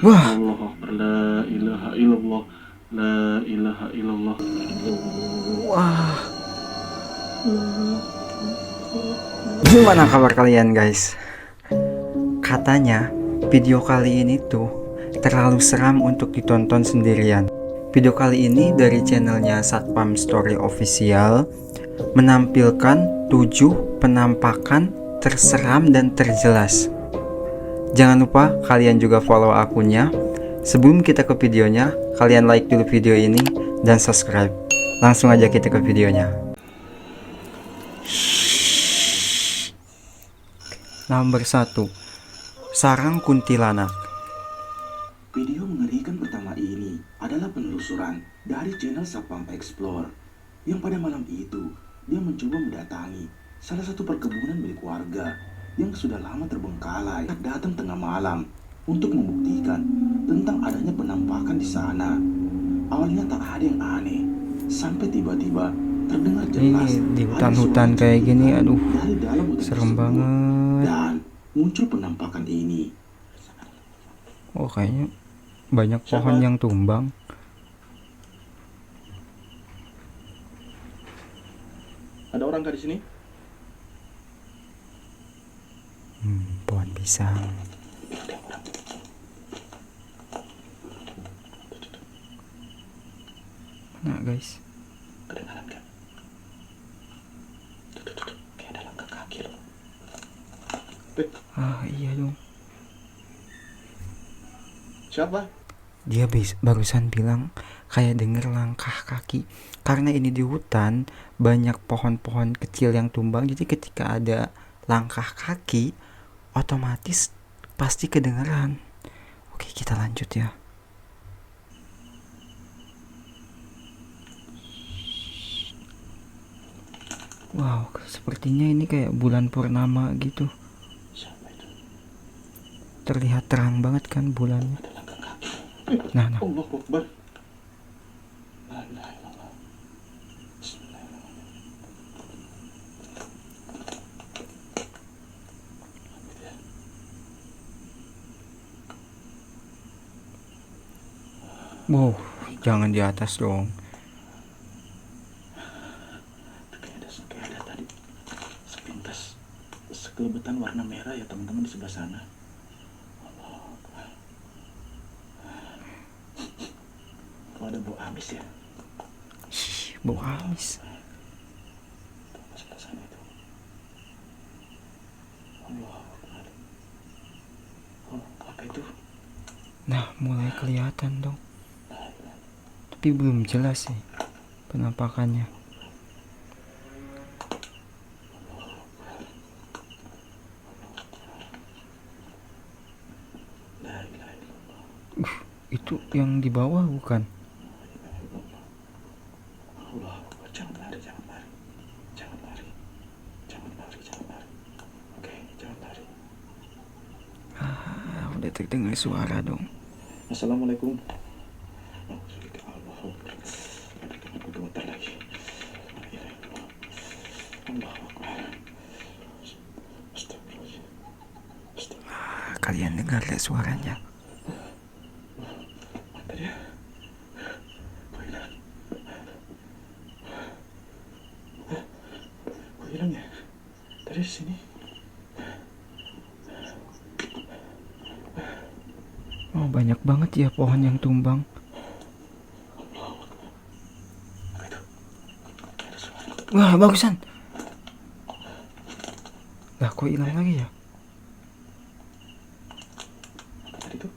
Wah, Allah Akbar, la ilaha illallah, la ilaha illallah. wah. Gimana kabar kalian guys? Katanya video kali ini tuh terlalu seram untuk ditonton sendirian. Video kali ini dari channelnya Satpam Story Official menampilkan 7 penampakan terseram dan terjelas. Jangan lupa kalian juga follow akunnya. Sebelum kita ke videonya, kalian like dulu video ini dan subscribe. Langsung aja kita ke videonya. Nomor 1, Sarang Kuntilanak. Video mengerikan pertama ini adalah penelusuran dari channel Sapam Explore yang pada malam itu dia mencoba mendatangi salah satu perkebunan milik warga yang sudah lama terbengkalai. Datang tengah malam untuk membuktikan tentang adanya penampakan di sana. Awalnya tak ada yang aneh, sampai tiba-tiba terdengar jelas Ini di ada hutan-hutan suara kayak gini, ceritan aduh, dari dalam hutan serem tersebut. banget. Dan muncul penampakan ini. Oh, kayaknya banyak pohon yang tumbang. Ada orang kah di sini? Pohon pisang. Nah guys, Kedengaran kan? Tuh. Kayak ada langkah kaki loh. iya dong. Siapa? Dia barusan bilang kayak denger langkah kaki. Karena ini di hutan, banyak pohon-pohon kecil yang tumbang. Jadi ketika ada langkah kaki, otomatis pasti kedengeran. Oke, kita lanjut ya. Wow, sepertinya ini kayak bulan purnama gitu. Siapa itu? Terlihat terang banget kan bulannya. Ada langkah kaki. Nah, Allah Akbar. La ilaha illallah. Bismillahirrahmanirrahim. wow, jangan di atas dong. Kayak ada tadi sepintas sekelebetan warna merah ya teman-teman di sebelah sana. Kok ada bau amis ya? Bau amis. Tuh, pas sebelah sana itu. Allah Akbar. Oh, apa itu? Nah, mulai kelihatan dong. Tapi belum jelas sih penampakannya. La ilaha illallah. Itu yang di bawah bukan? Allah Akbar. Jangan lari, jangan lari. Jangan lari. Jangan lari, jangan lari. Oke, jangan lari. Udah terdengar suara dong. Assalamualaikum. Oh, sudah Allah Akbar. Aku gemetar lagi. La ilaha illallah. Allah Akbar. Astagfirullahaladzim. Astagfirullah. Kalian dengar gak suaranya? Apa dia? Kok hilang? Kok hilang ya? Tadi di sini. Oh, banyak banget ya pohon yang tumbang. Apa itu? Ada suara. Wah, bagusan. Lah, kok hilang lagi ya? Apa tadi tuh?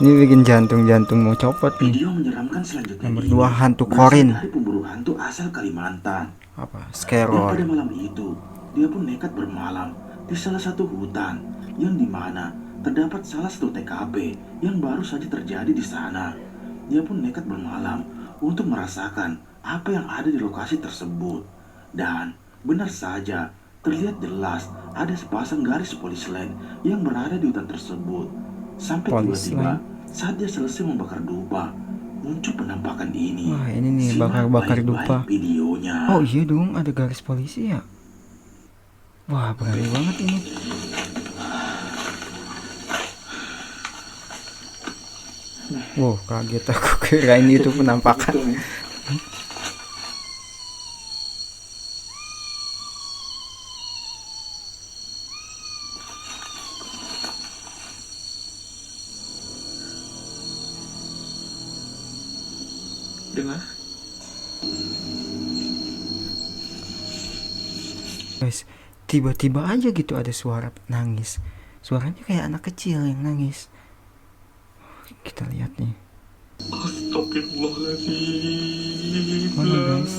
Ini bikin jantung mau copot nih. Video menyeramkan selanjutnya Nomor ini 2, hantu berasal Korin. dari pemburu hantu asal Kalimantan. Apa? Dan pada Scaror. malam itu, dia pun nekat bermalam di salah satu hutan yang dimana terdapat salah satu TKP yang baru saja terjadi di sana. Dia pun nekat bermalam untuk merasakan apa yang ada di lokasi tersebut. Dan benar saja, terlihat jelas ada sepasang garis polis lain yang berada di hutan tersebut. Sampai Polis tiba-tiba lain. saat dia selesai membakar dupa, muncul penampakan ini. Wah, ini nih Simak bakar-bakar baik-baik dupa. videonya. Oh iya dong, ada garis polisi ya. Wah, berani banget ini. Wow, kaget aku, kirain itu penampakan. Dengar? Guys, tiba-tiba aja gitu ada suara nangis. Suaranya kayak anak kecil yang nangis. Kita lihat nih. Astagfirullahaladzim. Mana, guys?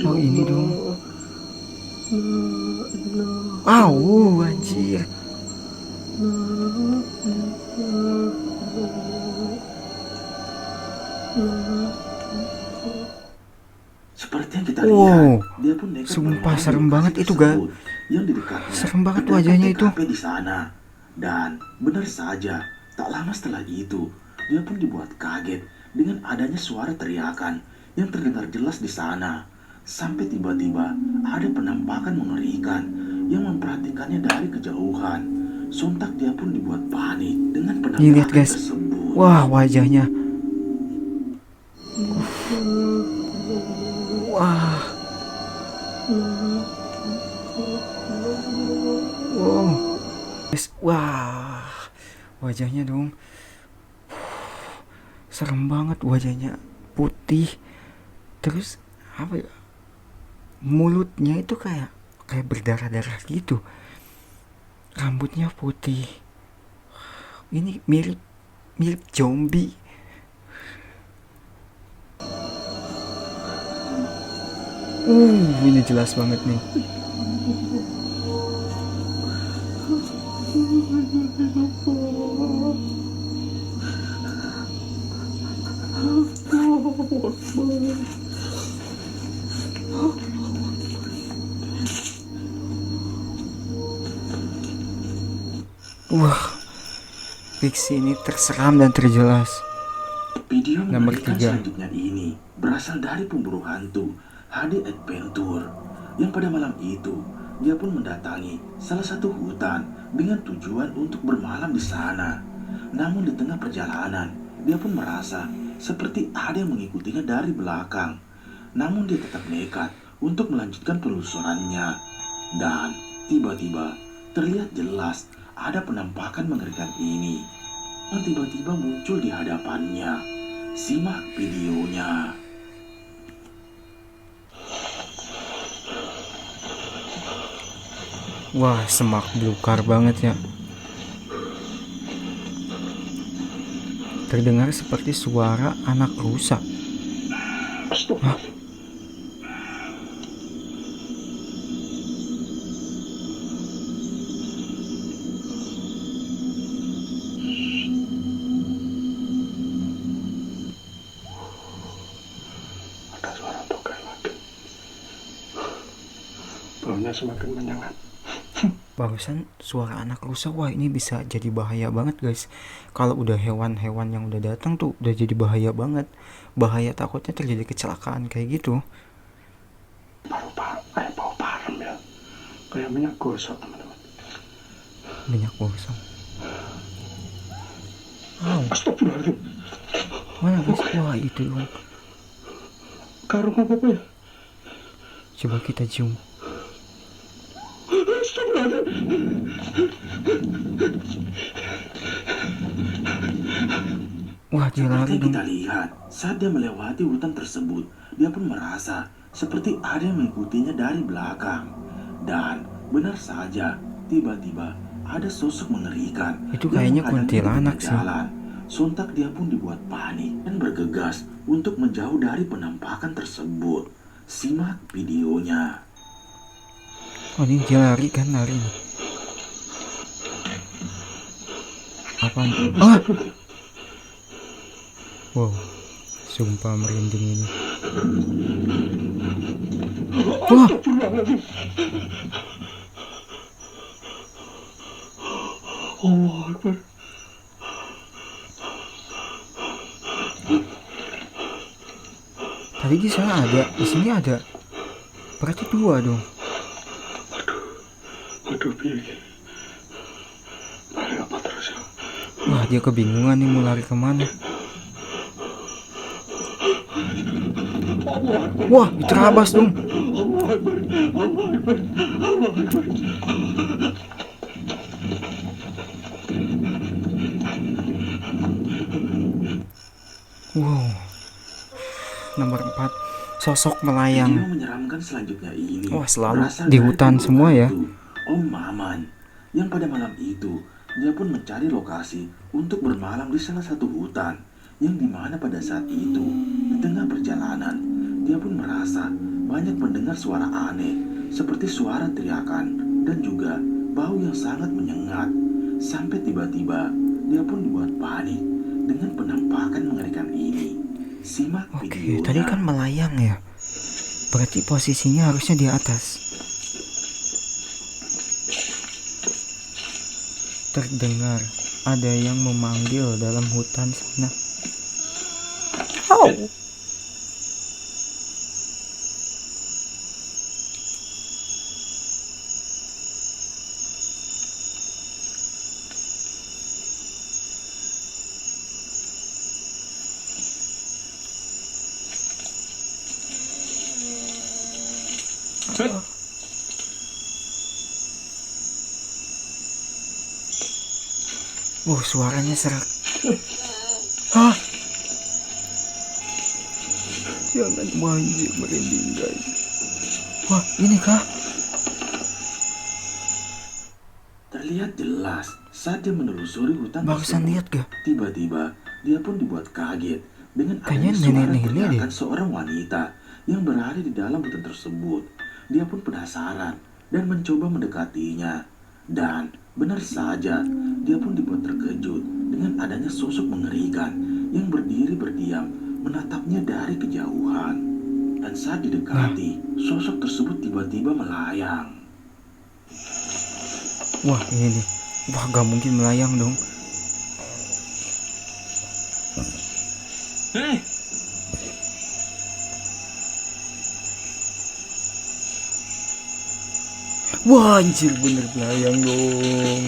Oh, ini dong. Anjir. Seperti yang kita lihat, dia pun nekat sumpah melewati serem lokasi banget itu, tersebut. Yang di dekatnya serem banget terdapat wajahnya itu. TKP di sana. Dan benar saja, tak lama setelah itu, dia pun dibuat kaget dengan adanya suara teriakan yang terdengar jelas di sana. Sampai tiba-tiba ada penampakan mengerikan yang memperhatikannya dari kejauhan. Sontak dia pun dibuat panik dengan Nih, lihat, penampakan guys. tersebut. Wah, wajahnya. Wah. Wow. Guys, wah. Wajahnya dong. Serem banget wajahnya. Putih. Terus apa ya? Mulutnya itu kayak berdarah-darah gitu. Rambutnya putih. Ini mirip zombie. Ini jelas banget nih. Wah, fiksi ini terseram dan terjelas. Video Nomor mengerikan 3. selanjutnya ini berasal dari pemburu hantu HD Adventure yang pada malam itu dia pun mendatangi salah satu hutan dengan tujuan untuk bermalam di sana. Namun di tengah perjalanan dia pun merasa seperti ada yang mengikutinya dari belakang. Namun dia tetap nekat untuk melanjutkan penelusurannya dan tiba-tiba terlihat jelas ada penampakan mengerikan ini yang tiba-tiba muncul di hadapannya. Simak videonya. Wah, semak belukar banget ya. Terdengar seperti suara anak rusa. Hah? Ada suara tokai lagi. Baunya semakin menyengat. Barusan suara anak rusa. Wah, ini bisa jadi bahaya banget guys. Kalau udah hewan-hewan yang udah datang tuh udah jadi bahaya banget. Bahaya, takutnya terjadi kecelakaan kayak gitu. Kayak bau parem ya. Kayak minyak gosok teman-teman. Minyak gosong. Astagfirullahaladzim. Mana guys? Wah, itu dong. Karung apa ya? Coba kita zoom. Wah, dia lari Seperti yang dong. kita lihat, saat dia melewati hutan tersebut, dia pun merasa seperti ada yang mengikutinya dari belakang. Dan benar saja, tiba-tiba ada sosok mengerikan. Itu yang kayaknya menghadangnya di kuntilanak tengah sih. jalan. Sontak dia pun dibuat panik dan bergegas untuk menjauh dari penampakan tersebut. Simak videonya. Oh, ini dia lari kan, lari. Apaan? Ah! Wow, sumpah merinding ini. Wah! Allah Akbar. Tadi di sana ada, di sini ada. Berarti 2 dong. Waduh, piye iki? Lari apa terus ya? Wah, dia kebingungan nih mau lari kemana. Wah, diterabas dong. Allah Akbar, Allah Akbar, Allah Akbar. Wow. Nomor 4, sosok Video melayang. menyeramkan selanjutnya ini Wah, selalu berasal di dari hutan video semua ya. hantu Om Maman, yang pada malam itu dia pun mencari lokasi untuk bermalam di salah satu hutan, yang dimana pada saat itu di tengah perjalanan dia pun merasa banyak mendengar suara aneh seperti suara teriakan dan juga bau yang sangat menyengat, sampai tiba-tiba dia pun dibuat panik dengan penampakan mengerikan ini. Simak Oke, videonya. tadi kan melayang ya. Berarti posisinya harusnya di atas. Terdengar ada yang memanggil dalam hutan sana. Oh. Suaranya serak. Hah? Jangan manjir merinding guys. Wah, ini kah? Terlihat jelas saat dia menelusuri hutan Barusan tersebut. lihat gak? Tiba-tiba dia pun dibuat kaget dengan Kayaknya adanya suara nenek-nenek teriakan deh. seorang wanita yang berada di dalam hutan tersebut. Dia pun penasaran dan mencoba mendekatinya. Dan benar saja, dia pun dibuat terkejut dengan adanya sosok mengerikan yang berdiri berdiam menatapnya dari kejauhan. Dan saat didekati, sosok tersebut tiba-tiba melayang. Wah, ini nih. Wah, gak mungkin melayang dong. Hei, Wah, anjir bener melayang dong.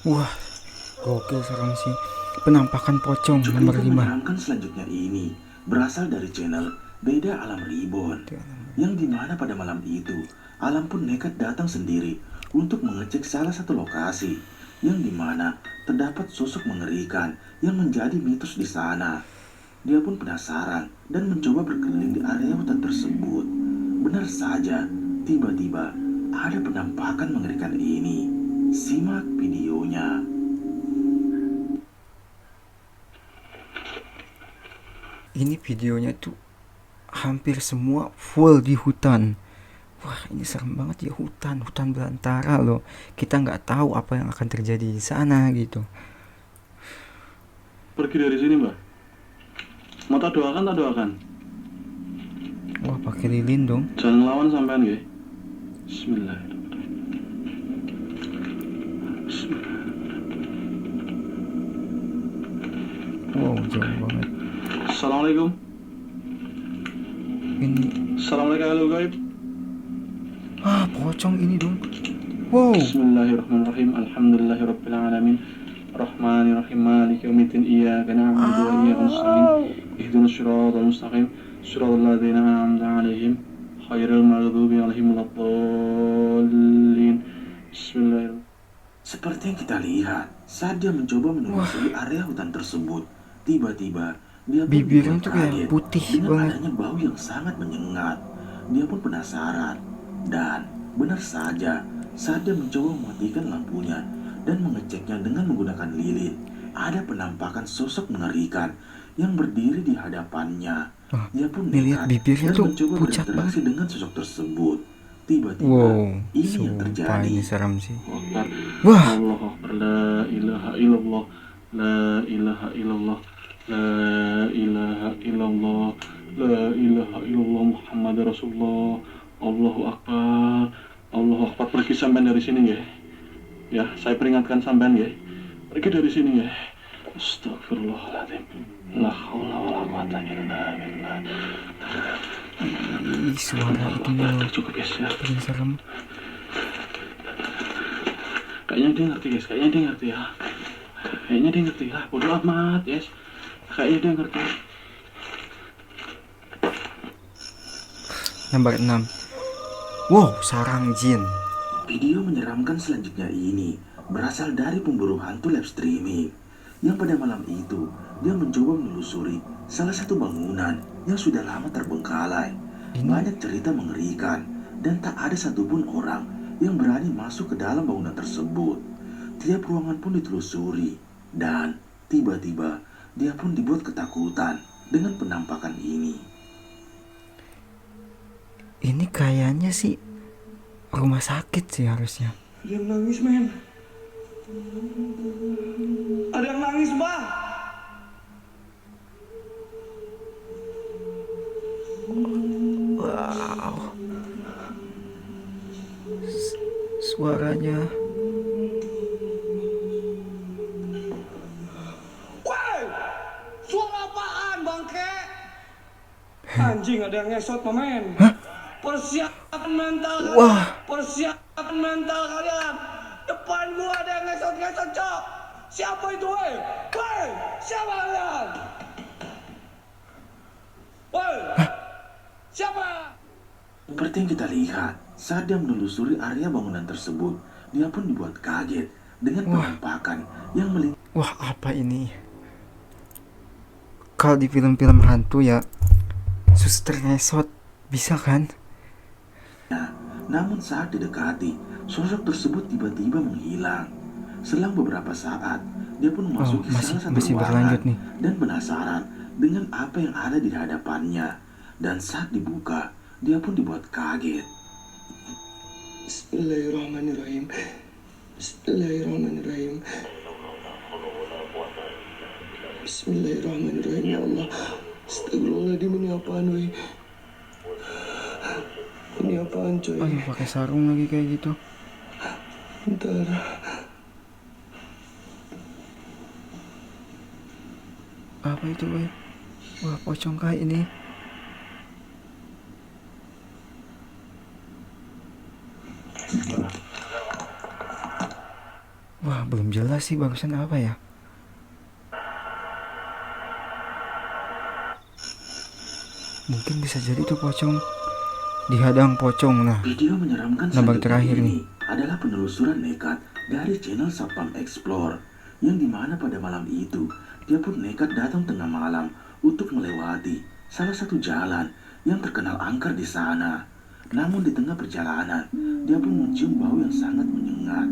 Wah, gokil serem sih. Penampakan pocong nomor Cerita 5. menyeramkan selanjutnya ini berasal dari channel Beda Alam Reborn, yang dimana pada malam itu Alam pun nekat datang sendiri untuk mengecek salah satu lokasi yang dimana terdapat sosok mengerikan yang menjadi mitos di sana. Dia pun penasaran dan mencoba berkeliling di area hutan tersebut. Benar saja, tiba-tiba ada penampakan mengerikan ini. Simak videonya. Ini videonya tuh hampir semua full di hutan. Wah, ini serem banget ya, hutan belantara loh. Kita nggak tahu apa yang akan terjadi di sana gitu. pergi dari sini, Mbak. Mau tak doakan, tak doakan. Wah, pakai lilin dong. Jangan ngelawan sampean nggih. Bismillahirrahmanirrahim. Wow, jauh banget. Assalamualaikum. Ini Assalamualaikum ahli gaib. pocong ini dong. Wow. Bismillahirrahmanirrahim. Alhamdulillahirabbil alamin. Rahmanirrahim. Maliki yaumiddin. Iyyaka na'budu wa iyyaka nasta'in. Ihdinas siratal mustaqim. Siratal ladzina an'amta 'alaihim ghairil maghdubi 'alaihim waladdallin. Bismillahirrahmanirrahim. Seperti yang kita lihat, saat dia mencoba menelusuri area hutan tersebut, tiba-tiba dia pun Bibirnya dibuat tuh kayak kaget putih dengan banget. adanya bau yang sangat menyengat. Dia pun penasaran dan benar saja saat dia mencoba mematikan lampunya dan mengeceknya dengan menggunakan lilin, ada penampakan sosok mengerikan yang berdiri di hadapannya. Wah, Dia pun nih lihat nekat bibirnya dan tuh mencoba pucat banget. berinteraksi dengan sosok tersebut. Tiba-tiba, Wow, ini yang sumpah terjadi. ini serem sih. Akbar. Wah, Allah Akbar. La ilaha illallah. La ilaha illallah. La ilaha illallah. La ilaha illallah Muhammad Rasulullah. Allahu Akbar. Allahu Akbar. Pergi sampean dari sini ya. Ya, saya peringatkan sampean ya. Pergi dari sini ya. Astagfirullahaladzim. La haula wala quwata illa billah. ih, suara itu loh, Cukup guys ya. paling serem. Kayaknya dia ngerti guys, kayaknya dia ngerti ya. Kayaknya dia ngerti lah, bodoh amat guys. Kayaknya dia ngerti. Nomor 6. Wow, sarang jin. Video menyeramkan selanjutnya ini berasal dari pemburu hantu live streaming yang pada malam itu dia mencoba menelusuri salah satu bangunan yang sudah lama terbengkalai. Banyak cerita mengerikan dan tak ada satupun orang yang berani masuk ke dalam bangunan tersebut. Tiap ruangan pun ditelusuri dan tiba-tiba dia pun dibuat ketakutan dengan penampakan ini. Ini kayaknya sih rumah sakit sih harusnya. Ada yang nangis, men. Ada yang nangis, Mbak. Wow. Suaranya. Woi! Suara apaan, bangke? Anjing, ada yang ngesot, men. Persiapan mental kalian. Wah. Persiapan mental kalian. Depan gua ada yang ngesot-ngesot, Cok. Siapa itu, woi? Woi! Siapa kalian? Woi! Siapa? Seperti yang kita lihat, saat dia menelusuri area bangunan tersebut, dia pun dibuat kaget dengan penampakan yang melihat. Wah, apa ini? Kalau di film-film hantu ya, suster ngesot, bisa kan? Namun saat didekati, sosok tersebut tiba-tiba menghilang. Selang beberapa saat, dia pun memasuki salah satu masih ruangan berlanjut nih. dan penasaran dengan apa yang ada di hadapannya. Dan saat dibuka, dia pun dibuat kaget. Bismillahirrahmanirrahim. Bismillahirrahmanirrahim. Bismillahirrahmanirrahim, ya Allah. Astagfirullahaladzim, ini apaan, woi? Ini apaan, coy? Aduh, pakai sarung lagi kayak gitu. Bentar. Apa itu, boy? Wah, pocong kayak ini. Wah, belum jelas sih barusan apa ya. Mungkin bisa jadi tuh pocong. Dihadang pocong. Nah, Video menyeramkan Nomor selanjutnya terakhir ini nih. adalah penelusuran nekat dari channel Sapam Explore, yang dimana pada malam itu dia pun nekat datang tengah malam untuk melewati salah satu jalan yang terkenal angker di sana. Namun di tengah perjalanan, dia pun mencium bau yang sangat menyengat.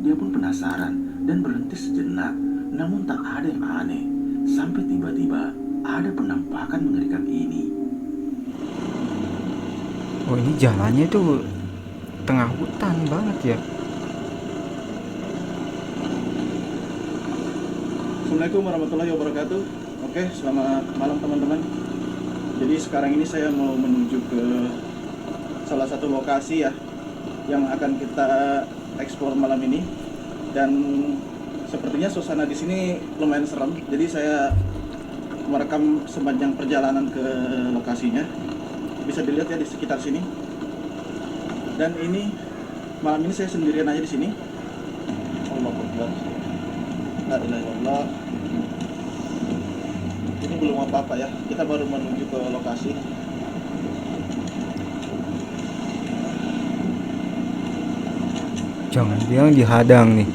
Dia pun penasaran dan berhenti sejenak, namun tak ada yang aneh. Sampai tiba-tiba ada penampakan mengerikan ini. oh ini jalannya tuh tengah hutan banget ya. Assalamualaikum warahmatullahi wabarakatuh. Oke, selamat malam teman-teman. Jadi sekarang ini saya mau menuju ke salah satu lokasi ya yang akan kita eksplor malam ini, dan sepertinya suasana di sini lumayan serem. Jadi saya merekam sepanjang perjalanan ke lokasinya. Bisa dilihat ya di sekitar sini. Dan ini malam ini saya sendirian aja di sini. Allahu Akbar. La ilaha illallah. Ini belum apa-apa ya. Kita baru menuju ke lokasi. Jangan bilang dihadang nih.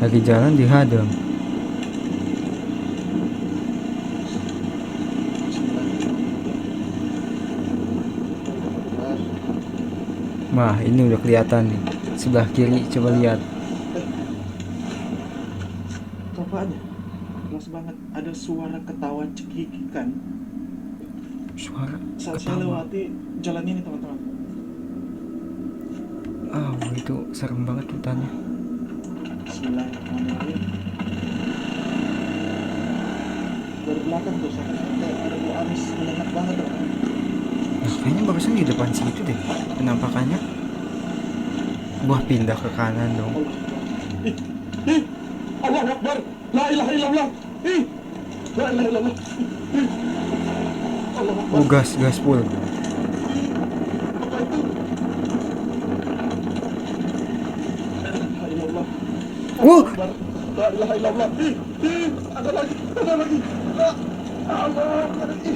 Lagi jalan dihadang. Wah, ini udah kelihatan nih. Sebelah kiri coba lihat. Apaan ya? Jelas banget ada suara ketawa cekikikan. Suara Saat saya ketawa. lewati jalan ini teman-teman. Itu serem banget hutannya. Bismillahirrahmanirrahim. Dari belakang tuh sampai kayak ada Bu Anis menyengat banget teman-teman. Nah, kayaknya barusan di depan situ deh penampakannya. Wah, pindah ke kanan dong. Allahu Akbar. La ilaha illallah. La ilaha illallah. Allahu Akbar. Gas full. Apa itu? La ilaha illallah. Akbar. La ilaha illallah. Ada lagi. La Allah. Ada lagi.